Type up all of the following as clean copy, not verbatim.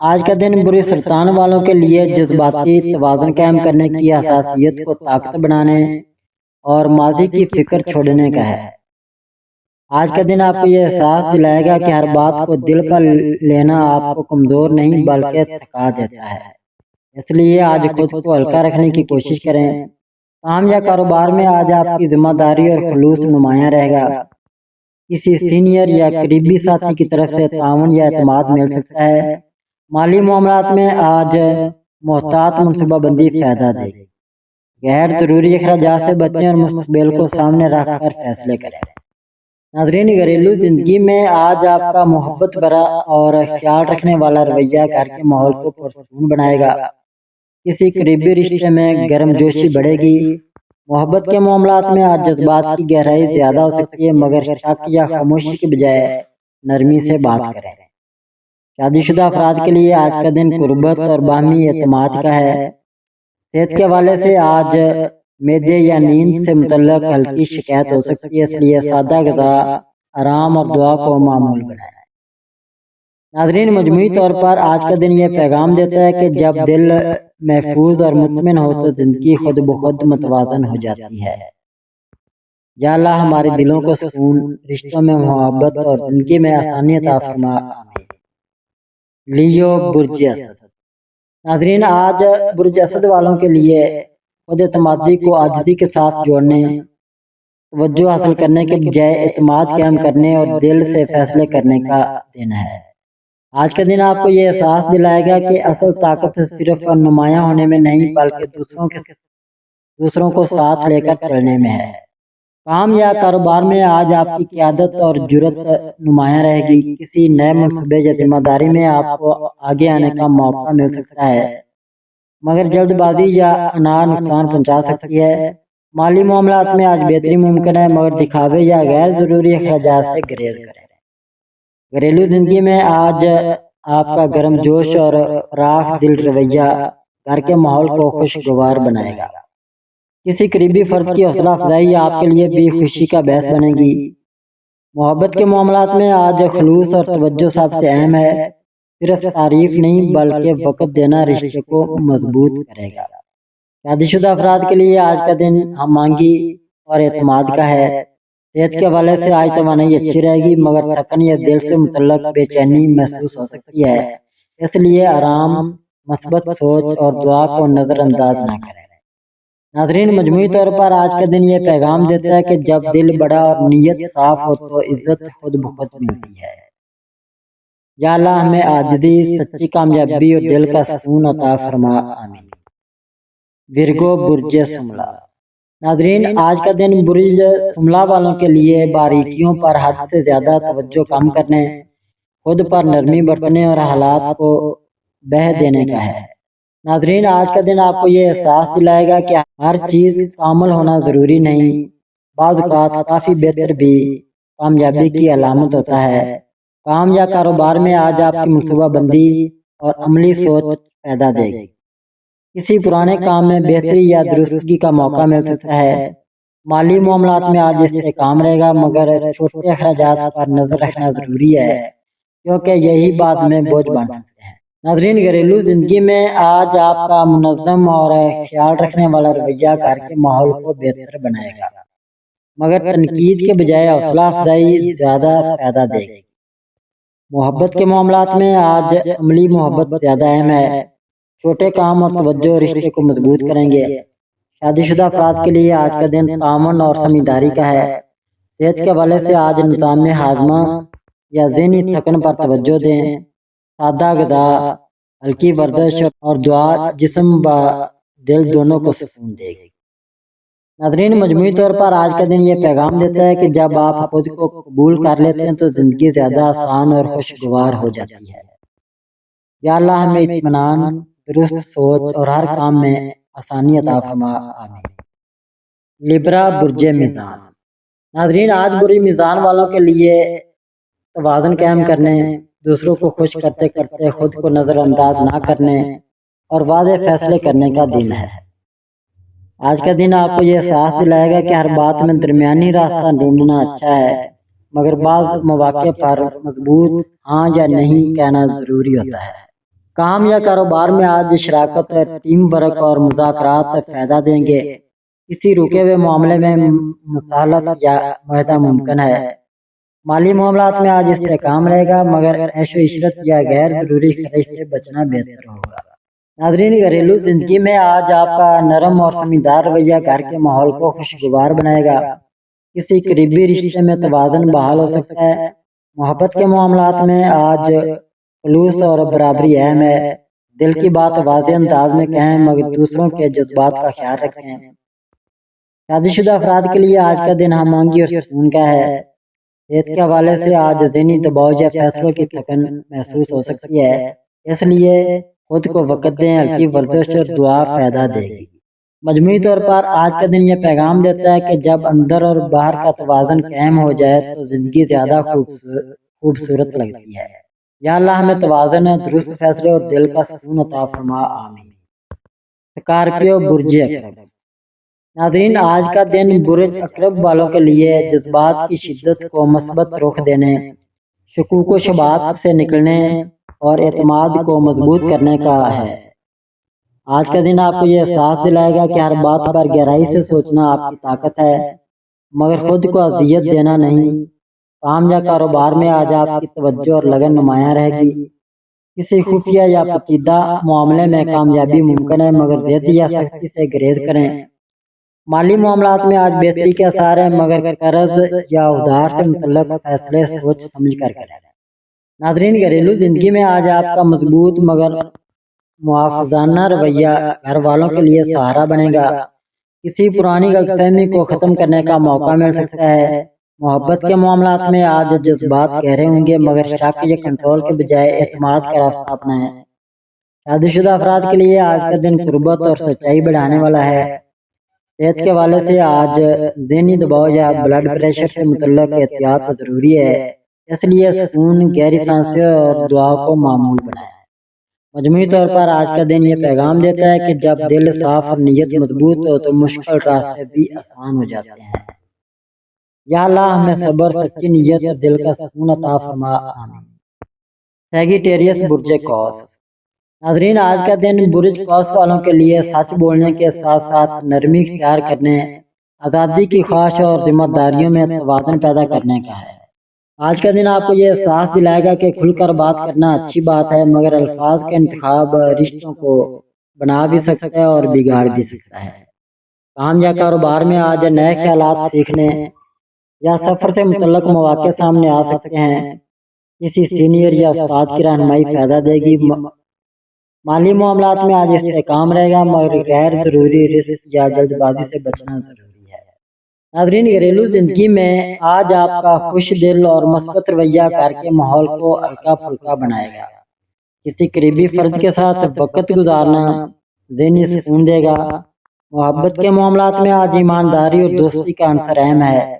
آج کا دن بری سرطان والوں کے لیے جذباتی توازن قائم کرنے کی حساسیت کو طاقت بنانے اور ماضی کی فکر چھوڑنے کا ہے۔ آج کا دن آپ کو یہ احساس دلائے گا کہ ہر بات کو دل پر لینا آپ کو کمزور نہیں بلکہ تھکا دیتا ہے۔ اس لیے آج خود کو ہلکا رکھنے کی کوشش کریں۔ کام یا کاروبار میں آج آپ کی ذمہ داری اور خلوص نمایاں رہے گا۔ کسی سینئر یا قریبی ساتھی کی طرف سے تعاون یا اعتماد مل سکتا ہے۔ مالی معاملات میں آج محتاط منصوبہ بندی فائدہ دے گی۔ غیر ضروری اخراجات سے بچیں اور مستقبل کو سامنے رکھ کر فیصلے کریں۔ ناظرین، گھریلو زندگی میں آج آپ کا محبت بھرا اور خیال رکھنے والا رویہ گھر کے ماحول کو پرسکون بنائے گا۔ کسی قریبی رشتے میں گرم جوشی بڑھے گی۔ محبت کے معاملات میں آج جذبات کی گہرائی زیادہ ہو سکتی ہے، مگر شک یا خاموشی کے بجائے نرمی سے بات کریں۔ شادی شدہ افراد کے لیے آج کا دن قربت اور باہمی اعتماد کا ہے۔ صحت کے حوالے سے آج معدے یا نیند سے متعلق ہلکی شکایت ہو سکتی ہے، اس لیے سادہ غذا، آرام اور دعا کو معمول بنائیں۔ ناظرین، مجموعی طور پر آج کا دن یہ پیغام دیتا ہے کہ جب دل محفوظ اور مطمئن ہو تو زندگی خود بخود متوازن ہو جاتی ہے۔ یا اللہ ہمارے دلوں کو سکون، رشتوں میں محبت اور زندگی میں آسانی عطا فرما، آمین۔ لیو برج اسد۔ ناظرین، آج برج اسد والوں کے لیے خود اعتمادی کو عاجزی کے ساتھ جوڑنے، توجہ حاصل کرنے کے بجائے اعتماد قائم کرنے اور دل سے فیصلے کرنے کا دن ہے۔ آج کا دن آپ کو یہ احساس دلائے گا کہ اصل طاقت صرف نمایاں ہونے میں نہیں بلکہ دوسروں کو ساتھ لے کر چلنے میں ہے۔ کام یا کاروبار میں آج آپ کی قیادت اور جرأت نمایاں رہے گی۔ کسی نئے منصوبے یا ذمہ داری میں آپ کو آگے آنے کا موقع مل سکتا ہے، مگر جلد بازی یا انار نقصان پہنچا سکتی ہے۔ مالی معاملات میں آج بہتری ممکن ہے، مگر دکھاوے یا غیر ضروری اخراجات سے گریز کریں۔ گھریلو زندگی میں آج آپ کا گرم جوش اور راح دل رویہ گھر کے ماحول کو خوشگوار بنائے گا۔ کسی قریبی فرد کی حوصلہ افزائی آپ کے لیے بھی خوشی کا باعث بنے گی۔ محبت کے معاملات میں آج خلوص اور توجہ سب سے اہم ہے۔ صرف تعریف نہیں بلکہ وقت دینا رشتے کو مضبوط کرے گا۔ شادی شدہ افراد کے لیے آج کا دن ہم آہنگی اور اعتماد کا ہے۔ صحت کے حوالے سے آج توانائی اچھی رہے گی، مگر تھکن یا دل سے متعلق بے چینی محسوس ہو سکتی ہے۔ اس لیے آرام، مثبت سوچ اور دعا کو نظر انداز نہ کریں۔ ناظرین، مجموعی طور پر آج کا دن یہ پیغام دیتا ہے کہ جب دل بڑا اور نیت صاف ہو تو عزت خود بخود ملتی ہے۔ یا اللہ ہمیں عاجزی، سچی کامیابی اور دل کا سکون عطا فرما، آمین۔ ورگو برج سملا۔ ناظرین، آج کا دن برج سملا والوں کے لیے باریکیوں پر حد سے زیادہ توجہ کم کرنے، خود پر نرمی برتنے اور حالات کو بہہ دینے کا ہے۔ ناظرین، آج کا دن آپ کو یہ احساس دلائے گا کہ ہر چیز کامل ہونا ضروری نہیں، بعض اوقات کافی بہتر بھی کامیابی کی علامت ہوتا ہے۔ کام یا کاروبار میں آج آپ کی منصوبہ بندی اور عملی سوچ پیدا دے گی۔ کسی پرانے کام میں بہتری یا درستگی کا موقع مل سکتا ہے۔ مالی معاملات میں آج استحکام رہے گا، مگر چھوٹے اخراجات پر نظر رکھنا ضروری ہے کیونکہ یہی بعد میں بوجھ بن سکتے ہیں۔ ناظرین، گھریلو زندگی میں آج آپ کا منظم اور خیال رکھنے والا رویہ گھر کے ماحول کو بہتر بنائے گا، مگر تنقید کے بجائے حوصلہ افزائی زیادہ فائدہ دے گی۔ محبت کے معاملات میں آج عملی محبت زیادہ اہم ہے۔ چھوٹے کام اور توجہ رشتے کو مضبوط کریں گے۔ شادی شدہ افراد کے لیے آج کا دن تعاون اور سمجھداری کا ہے۔ صحت کے حوالے سے آج نظام ہاضمہ یا ذہنی تھکن پر توجہ دیں۔ سادہ غذا، ہلکی ورزش اور دعا جسم و دل دونوں کو سکون دے گی۔ ناظرین، مجموعی طور پر آج کا دن یہ پیغام دیتا ہے کہ جب آپ خود کو قبول کر لیتے ہیں تو زندگی زیادہ آسان اور خوشگوار ہو جاتی ہے۔ یا اللہ ہمیں اطمینان، درست سوچ اور ہر کام میں آسانی عطا فرما، آمین۔ لیبرا برج میزان۔ ناظرین، آج برج میزان والوں کے لیے توازن قائم کرنے، دوسروں کو خوش کرتے کرتے خود کو نظر انداز نہ کرنے اور واضح فیصلے کرنے کا دن ہے۔ آج کا دن آپ کو یہ احساس دلائے گا کہ ہر بات میں درمیانی راستہ ڈھونڈنا اچھا ہے، مگر بعض مواقع پر مضبوط ہاں یا نہیں کہنا ضروری ہوتا ہے۔ کام یا کاروبار میں آج شراکت، ٹیم ورک اور مذاکرات فائدہ دیں گے۔ کسی رکے ہوئے معاملے میں مصالحت یا معاہدہ ممکن ہے۔ مالی معاملات میں آج استحکام رہے گا، مگر عیش و عشرت یا غیر ضروری خرچ سے بچنا بہتر ہوگا۔ ناظرین، گھریلو زندگی میں آج آپ کا نرم اور سمجھدار رویہ گھر کے ماحول کو خوشگوار بنائے گا۔ کسی قریبی رشتے میں توازن بحال ہو سکتا ہے۔ محبت کے معاملات میں آج خلوص اور برابری اہم ہے۔ دل کی بات واضح انداز میں کہیں، مگر دوسروں کے جذبات کا خیال رکھیں۔ شادی شدہ افراد کے لیے آج کا دن ہم آہنگی اور سکون کا ہے۔ صحت کے حوالے سے آج ذہنی دباؤ یا فیصلوں کی تھکن محسوس ہو سکتی ہے، اس لیے خود کو وقت دیں۔ ہلکی ورزش اور دعا فائدہ دے گی۔ مجموعی طور پر آج کا دن یہ پیغام دیتا ہے کہ جب اندر اور باہر کا توازن قائم ہو جائے تو زندگی زیادہ خوبصورت لگتی ہے۔ یا اللہ ہمیں توازن، درست فیصلے اور دل کا سکون عطا فرما، آمین۔ اسکارپیو برج اکرب۔ ناظرین، آج کا دن برج اکرب والوں کے لیے جذبات کی شدت کو مثبت رخ دینے، شکوک و شبہات سے نکلنے اور اعتماد کو مضبوط کرنے کا ہے۔ آج کا دن آپ کو یہ احساس دلائے گا کہ ہر بات پر گہرائی سے سوچنا آپ کی طاقت ہے، مگر خود کو اذیت دینا نہیں۔ کام یا کاروبار میں آج آپ کی توجہ اور لگن نمایاں رہے گی۔ کسی خفیہ یا پیچیدہ معاملے میں کامیابی ممکن ہے، مگر زیادتی یا سختی سے گریز کریں۔ مالی معاملات میں آج بہتری کے آثار ہیں، مگر قرض یا ادھار سے متعلق فیصلے سوچ سمجھ کر کریں۔ ناظرین، گھریلو زندگی میں آج آپ کا مضبوط مگر محافظانہ رویہ گھر والوں کے لیے سہارا بنے گا۔ کسی پرانی غلط فہمی کو ختم کرنے کا موقع مل سکتا ہے۔ محبت کے معاملات میں آج جذبات گہرے ہوں گے، مگر شک یا کنٹرول کے بجائے اعتماد کا راستہ اپنائیں۔ شادی شدہ افراد کے لیے آج کا دن قربت اور سچائی بڑھانے والا ہے۔ صحت کے حوالے سے آج ذہنی دباؤ یا بلڈ پریشر سے متعلق احتیاط ضروری ہے، اس لیے سکون، گہری سانسیں اور دعا کو معمول بنائیں۔ مجموعی طور پر آج کا دن یہ پیغام دیتا ہے کہ جب دل صاف اور نیت مضبوط ہو تو مشکل راستے بھی آسان ہو جاتے ہیں۔ یا اللہ ہمیں صبر، سچی نیت اور دل کا سکون عطا فرما، آمین۔ سیگیٹیریس برج قوس۔ ناظرین، آج کا دن برج قوس والوں کے لیے سچ بولنے کے ساتھ ساتھ نرمی اختیار کرنے، آزادی کی خواہش اور ذمہ داریوں میں توازن پیدا کرنے کا ہے۔ آج کا دن آپ کو یہ احساس دلائے گا کہ کھل کر بات کرنا اچھی بات ہے، مگر الفاظ کا انتخاب رشتوں کو بنا بھی سکتا ہے اور بگاڑ بھی سکتا ہے۔ کام یا کاروبار میں آج نئے خیالات سیکھنے یا سفر سے متعلق مواقع سامنے آ سکتے ہیں۔ کسی سینئر یا استاد کی رہنمائی فائدہ دے گی۔ مالی معاملات میں آج استحکام رہے گا، مگر غیر ضروری رسک یا جلد بازی سے بچنا ضروری ہے۔ ناظرین، گھریلو زندگی میں آج آپ کا خوش دل اور مثبت رویہ گھر کے ماحول کو ہلکا پھلکا بنائے گا۔ کسی قریبی فرد کے ساتھ وقت گزارنا ذہنی سکون دے گا۔ محبت کے معاملات میں آج ایمانداری اور دوستی کا عنصر اہم ہے۔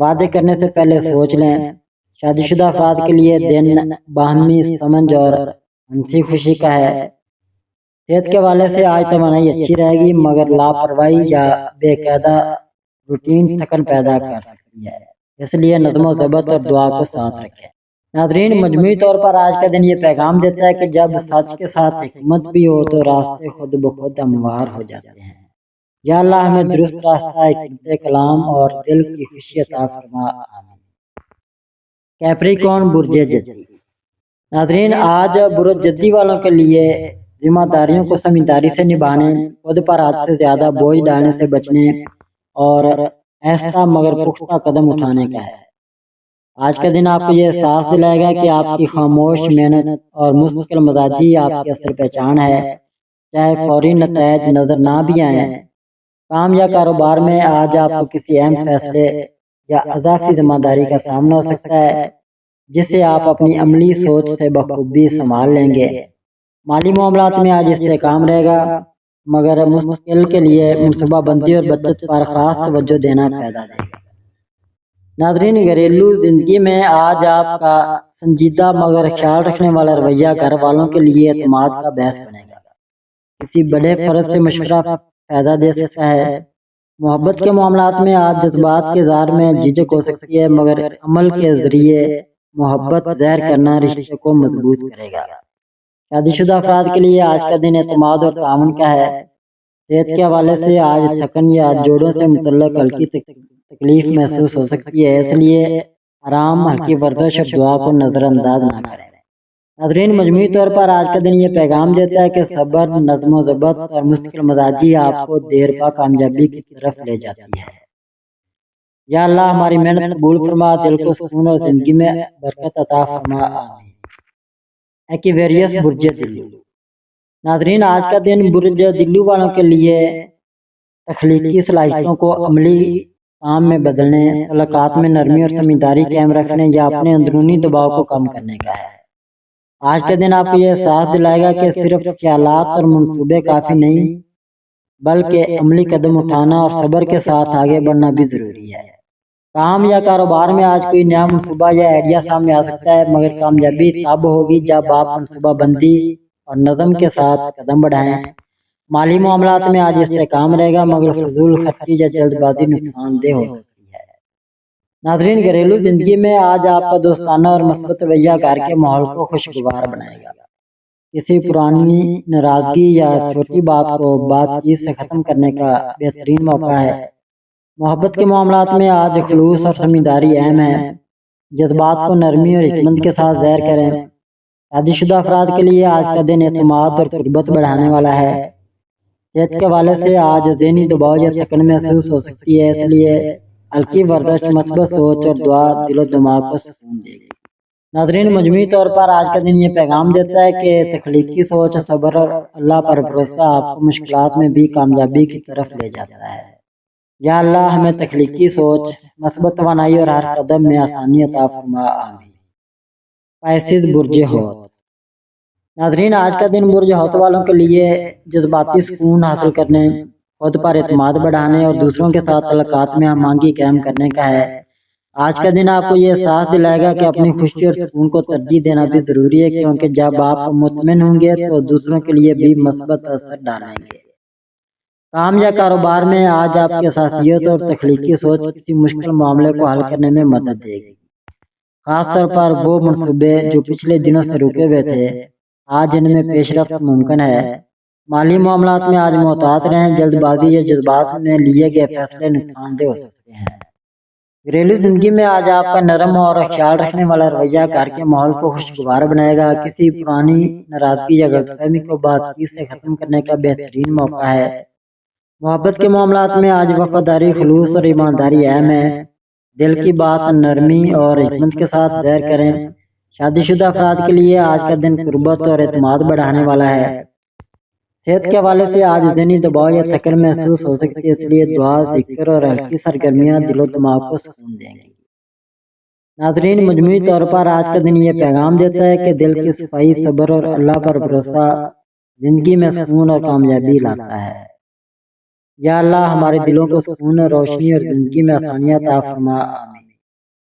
وعدے کرنے سے پہلے سوچ لیں۔ شادی شدہ افراد کے لیے دن باہمی سمجھ اور ہنسی خوشی کا ہے۔ صحت کے حوالے سے آج توانائی اچھی رہے گی، مگر لاپرواہی یا بے قاعدہ روٹین تھکن پیدا کر سکتی ہے، اس لیے نظم و ضبط اور دعا کو ساتھ رکھیں۔ ناظرین، مجموعی طور پر آج کا دن یہ پیغام دیتا ہے کہ جب سچ کے ساتھ حکمت بھی ہو تو راستے خود بخود ہموار ہو جاتے ہیں۔ یا اللہ ہمیں درست راستہ، حکمت کلام اور دل کی خوشی عطا فرما، آمین۔ کیپریکون برج جدی۔ ناظرین، آج برج جدی والوں کے لیے ذمہ داریوں کو سمجھداری سے نبھانے، خود پر حد سے زیادہ بوجھ ڈالنے سے بچنے اور ایسا مگر پختہ قدم اٹھانے کا ہے۔ آج کا دن آپ کو یہ احساس دلائے گا کہ آپ کی خاموش محنت اور مستقل مزاجی آپ کی اصل پہچان ہے، چاہے فوری نتائج نظر نہ بھی آئیں۔ کام یا کاروبار میں آج آپ کو کسی اہم فیصلے یا اضافی ذمہ داری کا سامنا ہو سکتا ہے، جسے آپ اپنی عملی سوچ سے بخوبی سنبھال لیں گے۔ مالی معاملات میں آج استحکام رہے گا، مگر مستقبل کے لیے منصوبہ بندی اور بچت پر خاص توجہ دینا فائدہ دے گا۔ ناظرین، گھریلو زندگی میں آج آپ کا سنجیدہ مگر خیال رکھنے والا رویہ گھر والوں کے لیے اعتماد کا باعث بنے گا۔ کسی بڑے فرض سے مشورہ فائدہ دے سکتا ہے۔ محبت کے معاملات میں آج جذبات کے اظہار میں جھجک ہو سکتی ہے، مگر عمل کے ذریعے محبت ظاہر کرنا رشتے کو مضبوط کرے گا۔ شادی شدہ افراد کے لیے آج کا دن اعتماد اور تعاون کا ہے۔ صحت کے حوالے سے آج تھکن یا جوڑوں سے متعلق ہلکی تکلیف محسوس ہو سکتی ہے، اس لیے آرام، ہلکی ورزش اور دعا کو نظر انداز نہ کریں۔ ناظرین، مجموعی طور پر آج کا دن یہ پیغام دیتا ہے کہ صبر، نظم و ضبط اور مستقل مزاجی آپ کو دیر پا کامیابی کی طرف لے جاتی ہے۔ یا اللہ ہماری محنت قبول فرما، دل کو سکون اور زندگی میں برکت عطا فرما، آمین۔ ایکویریس برج دلو۔ ناظرین، آج کا دن برج دلو والوں کے لیے تخلیقی صلاحیتوں کو عملی کام میں بدلنے، تعلقات میں نرمی اور سمجھداری قائم رکھنے یا اپنے اندرونی دباؤ کو کم کرنے کا ہے۔ آج کا دن آپ کو یہ احساس دلائے گا کہ صرف خیالات اور منصوبے کافی نہیں، بلکہ عملی قدم اٹھانا اور صبر کے ساتھ آگے بڑھنا بھی ضروری ہے۔ کام یا کاروبار میں آج کوئی نیا منصوبہ یا آئیڈیا سامنے آ سکتا ہے، مگر کامیابی تب ہوگی جب آپ منصوبہ بندی اور نظم کے ساتھ قدم بڑھائیں۔ مالی معاملات میں آج استحکام رہے گا، مگر فضول خرچی یا جلد بازی نقصان دہ ہو سکتی ہے۔ ناظرین، گھریلو زندگی میں آج آپ کا دوستانہ اور مثبت رویہ گھر کے ماحول کو خوشگوار بنائے گا۔ کسی پرانی ناراضگی یا چھوٹی بات کو بات چیت سے ختم کرنے کا بہترین موقع ہے۔ محبت کے معاملات میں آج خلوص اور سمجھداری اہم ہے۔ جذبات کو نرمی اور حکمت کے ساتھ ظاہر کریں۔ شادی شدہ افراد کے لیے آج کا دن اعتماد اور قربت بڑھانے والا ہے۔ صحت کے حوالے سے آج ذہنی دباؤ یا تھکن محسوس ہو سکتی ہے، اس لیے ہلکی ورزش، مثبت سوچ اور دعا دل و دماغ کو سکون دے گی۔ ناظرین، مجموعی طور پر آج کا دن یہ پیغام دیتا ہے کہ تخلیقی سوچ، صبر اور اللہ پر بھروسہ آپ کو مشکلات میں بھی کامیابی کی طرف لے جاتا ہے۔ یا اللہ ہمیں تخلیقی سوچ، مثبت توانائی اور ہر قدم میں آسانی عطا فرما، آمین۔ پائسیز برج حوت۔ ناظرین، آج کا دن برج حوت والوں کے لیے جذباتی سکون حاصل کرنے، خود پر اعتماد بڑھانے اور دوسروں کے ساتھ تعلقات میں ہم آہنگی قائم کرنے کا ہے۔ آج کا دن آپ کو یہ احساس دلائے گا کہ اپنی خوشی اور سکون کو ترجیح دینا بھی ضروری ہے، کیونکہ جب آپ مطمئن ہوں گے تو دوسروں کے لیے بھی مثبت اثر ڈالیں گے۔ کام یا کاروبار میں آج آپ کی حساسیت اور تخلیقی سوچ کسی مشکل معاملے کو حل کرنے میں مدد دے گی، خاص طور پر وہ منصوبے جو پچھلے دنوں سے رکے ہوئے تھے، آج ان میں پیش رفت ممکن ہے۔ مالی معاملات میں آج محتاط رہیں، جلد بازی یا جذبات میں لیے گئے فیصلے نقصان دہ ہو سکتے ہیں۔ گھریلو زندگی میں آج آپ کا نرم اور خیال رکھنے والا رویہ گھر کے ماحول کو خوشگوار بنائے گا۔ کسی پرانی ناراضگی یا غلط فہمی کو بات چیت سے ختم کرنے کا بہترین موقع ہے۔ محبت کے معاملات میں آج وفاداری، خلوص اور ایمانداری اہم ہے۔ دل کی بات نرمی اور حکمت کے ساتھ ظاہر کریں۔ شادی شدہ افراد کے لیے آج کا دن قربت اور اعتماد بڑھانے والا ہے۔ صحت کے حوالے سے آج ذہنی دباؤ یا تھکن محسوس ہو سکتی ہے، اس لیے دعا، ذکر اور ہلکی سرگرمیاں دل و دماغ کو سکون دیں گی۔ ناظرین، مجموعی طور پر آج کا دن یہ پیغام دیتا ہے کہ دل کی صفائی، صبر اور اللہ پر بھروسہ زندگی میں سکون اور کامیابی لاتا ہے۔ یا اللہ ہمارے دلوں کو سکون، روشنی اور زندگی میں آسانیاں عطا فرما، آمین۔